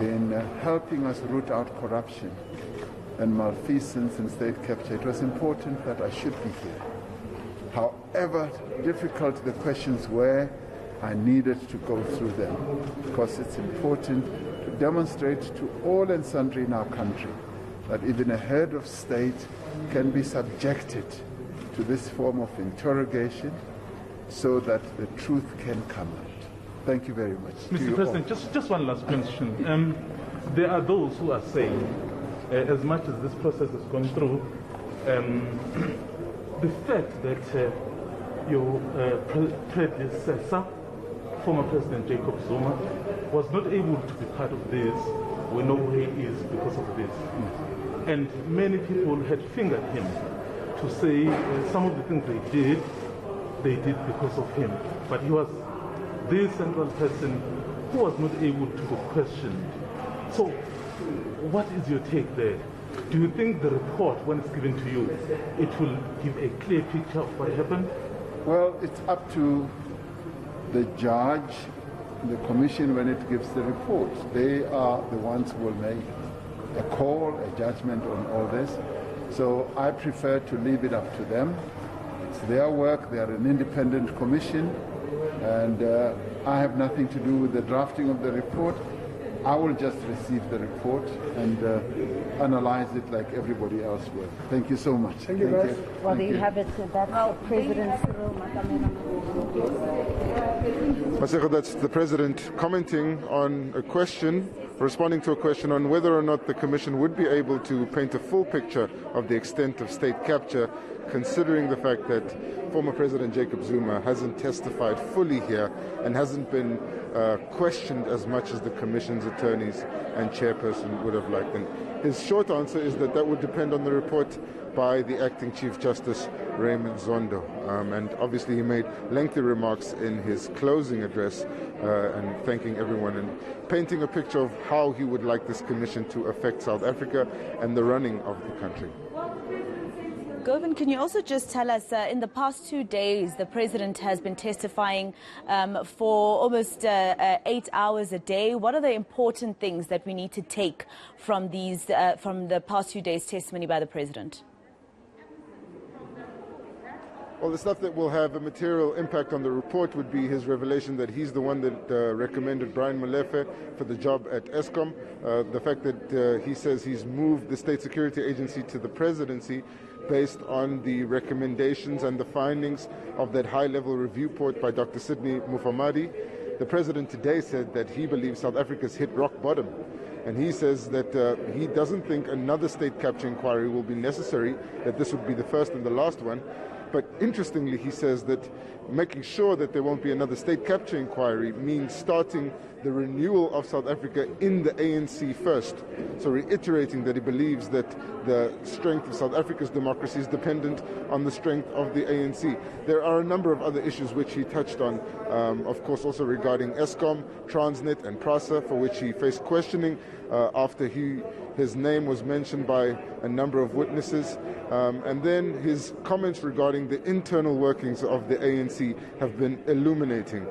in helping us root out corruption and malfeasance and state capture, it was important that I should be here. However difficult the questions were, I needed to go through them because it's important to demonstrate to all and sundry in our country that even a head of state can be subjected to this form of interrogation so that the truth can come out. Thank you very much. Mr. President, just one last question. There are those who are saying, as much as this process is going through, the fact that your predecessor, former President Jacob Zuma, was not able to be part of this, we know where he is because of this. And many people had fingered him to say some of the things they did because of him. But he was the central person who was not able to be questioned. So what is your take there? Do you think the report, when it's given to you, it will give a clear picture of what happened? Well, it's up to the judge, the commission, when it gives the report. They are the ones who will make a call, a judgment on all this. So I prefer to leave it up to them. It's their work. They are an independent commission, and I have nothing to do with the drafting of the report. I will just receive the report and analyze it like everybody else will. Thank you so much. Thank you, guys. Well, there you have it. That's President Cyril Ramaphosa. That's the President commenting on a question, responding to a question on whether or not the Commission would be able to paint a full picture of the extent of state capture, considering the fact that former President Jacob Zuma hasn't testified fully here and hasn't been questioned as much as the Commission's attorneys and chairperson would have liked. And his short answer is that that would depend on the report by the Acting Chief Justice Raymond Zondo. And obviously he made lengthy remarks in his closing address and thanking everyone and painting a picture of how he would like this commission to affect South Africa and the running of the country. Govind, can you also just tell us, in the past 2 days, the President has been testifying for almost 8 hours a day. What are the important things that we need to take from from the past 2 days' testimony by the President? Well, the stuff that will have a material impact on the report would be his revelation that he's the one that recommended Brian Molefe for the job at Eskom. The fact that he says he's moved the State Security Agency to the presidency based on the recommendations and the findings of that high-level review report by Dr. Sidney Mufamadi. The President today said that he believes South Africa's hit rock bottom. And he says that he doesn't think another state capture inquiry will be necessary, that this would be the first and the last one. But interestingly, he says that making sure that there won't be another state capture inquiry means starting the renewal of South Africa in the ANC first. So reiterating that he believes that the strength of South Africa's democracy is dependent on the strength of the ANC. There are a number of other issues which he touched on, of course also regarding Eskom, Transnet and PRASA, for which he faced questioning after his name was mentioned by a number of witnesses. And then his comments regarding the internal workings of the ANC have been illuminating.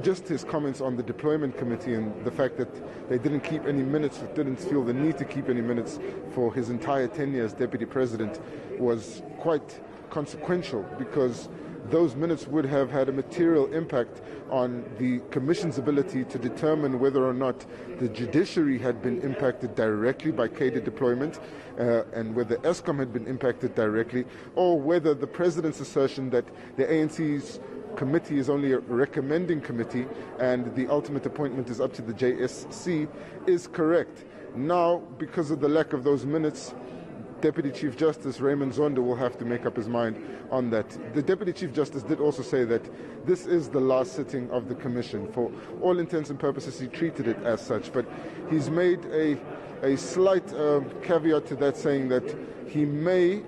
Just his comments on the deployment committee and the fact that they didn't keep any minutes, didn't feel the need to keep any minutes for his entire tenure as deputy president was quite consequential, because those minutes would have had a material impact on the Commission's ability to determine whether or not the judiciary had been impacted directly by cadre deployment and whether Eskom had been impacted directly, or whether the President's assertion that the ANC's committee is only a recommending committee and the ultimate appointment is up to the JSC is correct. Now, because of the lack of those minutes, Deputy Chief Justice Raymond Zondo will have to make up his mind on that. The Deputy Chief Justice did also say that this is the last sitting of the Commission. For all intents and purposes, he treated it as such, but he's made a slight caveat to that, saying that he may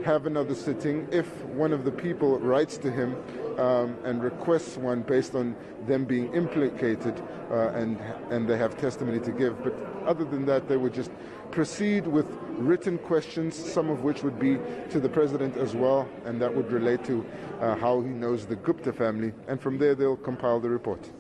have another sitting if one of the people writes to him and requests one based on them being implicated and they have testimony to give. But other than that, they would just proceed with written questions, some of which would be to the President as well, and that would relate to how he knows the Gupta family, and from there they'll compile the report.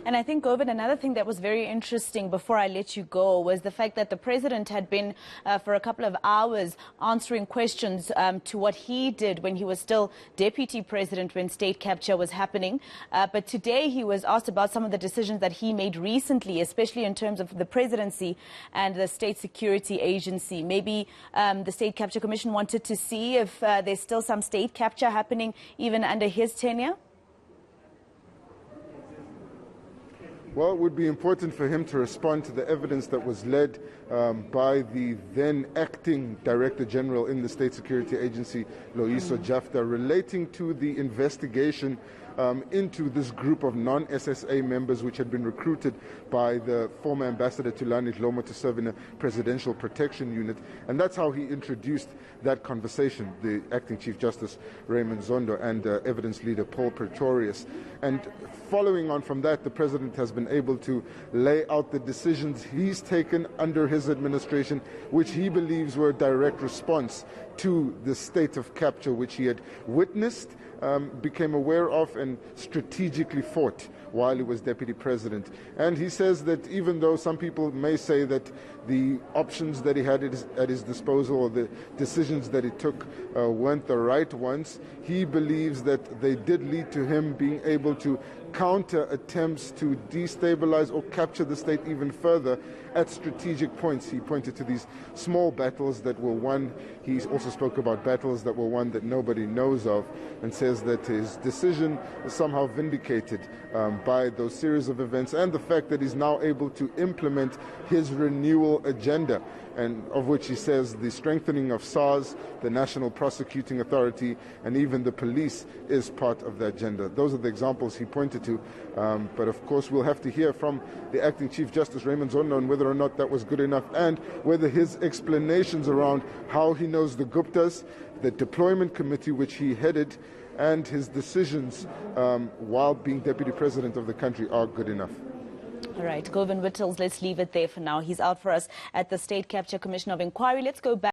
And I think, Govind, another thing that was very interesting before I let you go was the fact that the president had been for a couple of hours answering questions to what he did when he was still deputy president when state capture was happening. But today he was asked about some of the decisions that he made recently, especially in terms of the presidency and the state security agency. Maybe the State Capture Commission wanted to see if there's still some state capture happening even under his tenure? Well, it would be important for him to respond to the evidence that was led by the then acting Director General in the State Security Agency, Loyiso Jafta, relating to the investigation into this group of non-SSA members which had been recruited by the former ambassador Tulani Dlomo to serve in a presidential protection unit. And that's how he introduced that conversation, the acting Chief Justice Raymond Zondo and evidence leader Paul Pretorius. And following on from that, the president has been able to lay out the decisions he's taken under his administration, which he believes were a direct response to the state of capture which he had witnessed, became aware of and strategically fought while he was deputy president. And he says that even though some people may say that the options that he had at his disposal or the decisions that he took weren't the right ones, he believes that they did lead to him being able to counter attempts to destabilize or capture the state even further at strategic points. He pointed to these small battles that were won. He also spoke about battles that were won that nobody knows of, and says that his decision was somehow vindicated by those series of events and the fact that he's now able to implement his renewal agenda, and of which he says the strengthening of SARS, the National Prosecuting Authority, and even the police is part of the agenda. Those are the examples he pointed to. But of course, we'll have to hear from the acting Chief Justice Raymond Zondo on whether or not that was good enough, and whether his explanations around how he knows the Guptas, the deployment committee which he headed, and his decisions while being deputy president of the country are good enough. All right, Govind Whittles, let's leave it there for now. He's out for us at the State Capture Commission of Inquiry. Let's go back.